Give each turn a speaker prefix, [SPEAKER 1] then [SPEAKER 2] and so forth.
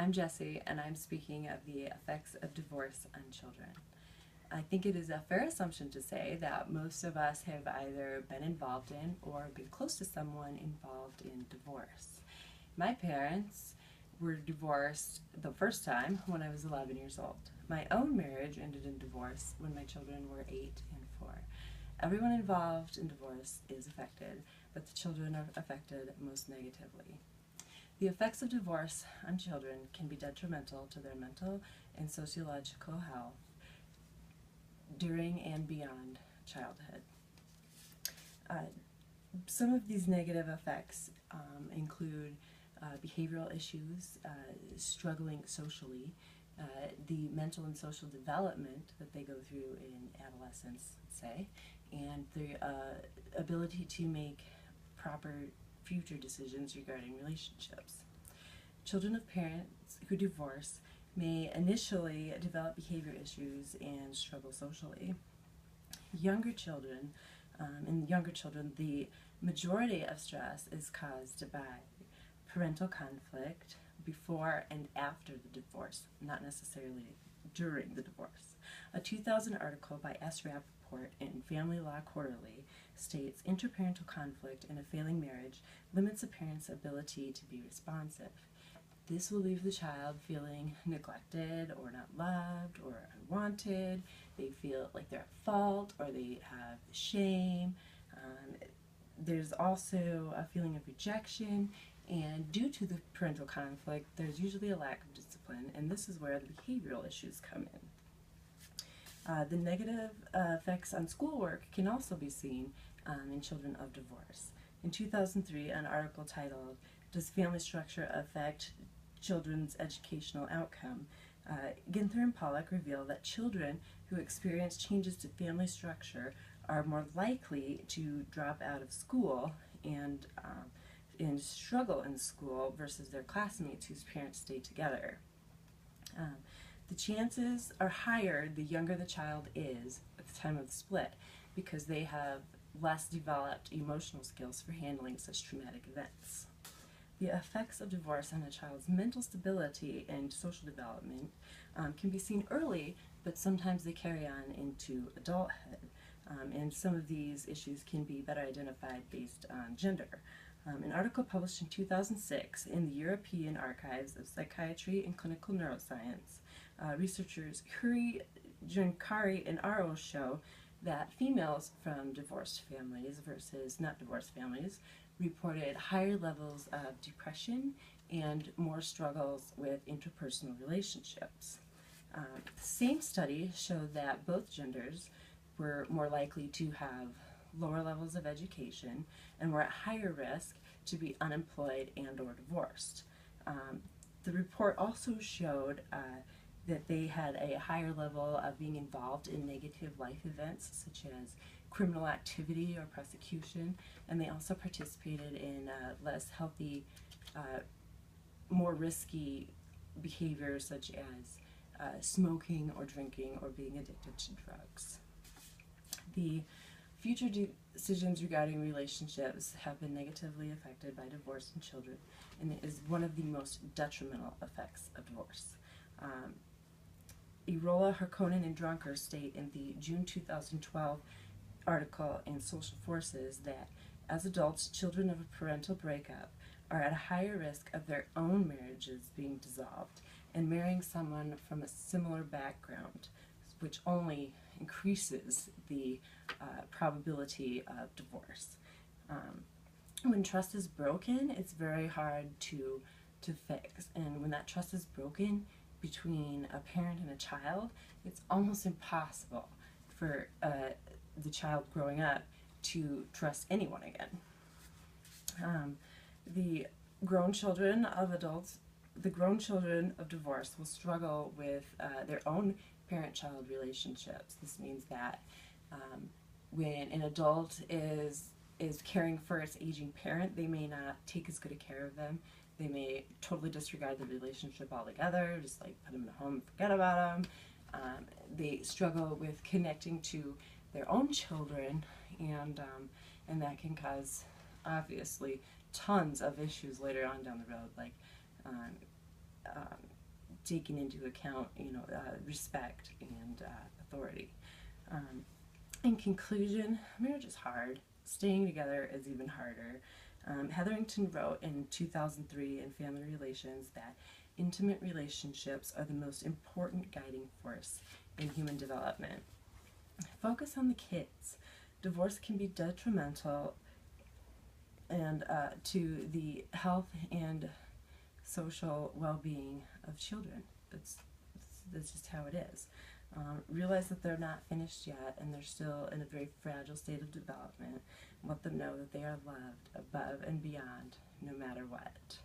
[SPEAKER 1] I'm Jessie, and I'm speaking of the effects of divorce on children. I think it is a fair assumption to say that most of us have either been involved in or been close to someone involved in divorce. My parents were divorced the first time when I was 11 years old. My own marriage ended in divorce when my children were 8 and 4. Everyone involved in divorce is affected, but the children are affected most negatively. The effects of divorce on children can be detrimental to their mental and sociological health during and beyond childhood. Some of these negative effects include behavioral issues, struggling socially, the mental and social development that they go through in adolescence, say, and the ability to make proper future decisions regarding relationships. Children of parents who divorce may initially develop behavior issues and struggle socially. In younger children, the majority of stress is caused by parental conflict before and after the divorce, not necessarily during the divorce. A 2000 article by S. Rappaport in Family Law Quarterly states interparental conflict in a failing marriage limits a parent's ability to be responsive. This will leave the child feeling neglected or not loved or unwanted. They feel like they're at fault or they have shame. There's also a feeling of rejection, and due to the parental conflict, there's usually a lack of discipline, and this is where the behavioral issues come in. The negative effects on schoolwork can also be seen in children of divorce. In 2003, an article titled, "Does Family Structure Affect Children's Educational Outcome?" Ginther and Pollack reveal that children who experience changes to family structure are more likely to drop out of school and struggle in school versus their classmates whose parents stay together. The chances are higher the younger the child is at the time of the split because they have less developed emotional skills for handling such traumatic events. The effects of divorce on a child's mental stability and social development can be seen early, but sometimes they carry on into adulthood. And some of these issues can be better identified based on gender. An article published in 2006 in the European Archives of Psychiatry and Clinical Neuroscience, researchers Huri, Junkari, and Aro show that females from divorced families versus not divorced families reported higher levels of depression and more struggles with interpersonal relationships. The same study showed that both genders were more likely to have lower levels of education and were at higher risk to be unemployed and or divorced. The report also showed that they had a higher level of being involved in negative life events such as criminal activity or prosecution, and they also participated in less healthy, more risky behaviors such as smoking or drinking or being addicted to drugs. The future decisions regarding relationships have been negatively affected by divorce in children, and it is one of the most detrimental effects of divorce. Irola, Harkonnen, and Dronker state in the June 2012 article in Social Forces that as adults, children of a parental breakup are at a higher risk of their own marriages being dissolved and marrying someone from a similar background, which only increases the probability of divorce. When trust is broken, it's very hard to fix, and when that trust is broken between a parent and a child, it's almost impossible for the child growing up to trust anyone again. The grown children of divorce will struggle with their own parent-child relationships. This means that when an adult is caring for its aging parent, they may not take as good a care of them. They may totally disregard the relationship altogether, just like put them in a home and forget about them. They struggle with connecting to their own children, and that can cause, obviously, tons of issues later on down the road, like taking into account, respect and authority. In conclusion, marriage is hard. Staying together is even harder. Hetherington wrote in 2003 in Family Relations that intimate relationships are the most important guiding force in human development. Focus on the kids. Divorce can be detrimental and to the health and social well-being of children. That's just how it is. Realize that they're not finished yet and they're still in a very fragile state of development. Let them know that they are loved above and beyond no matter what.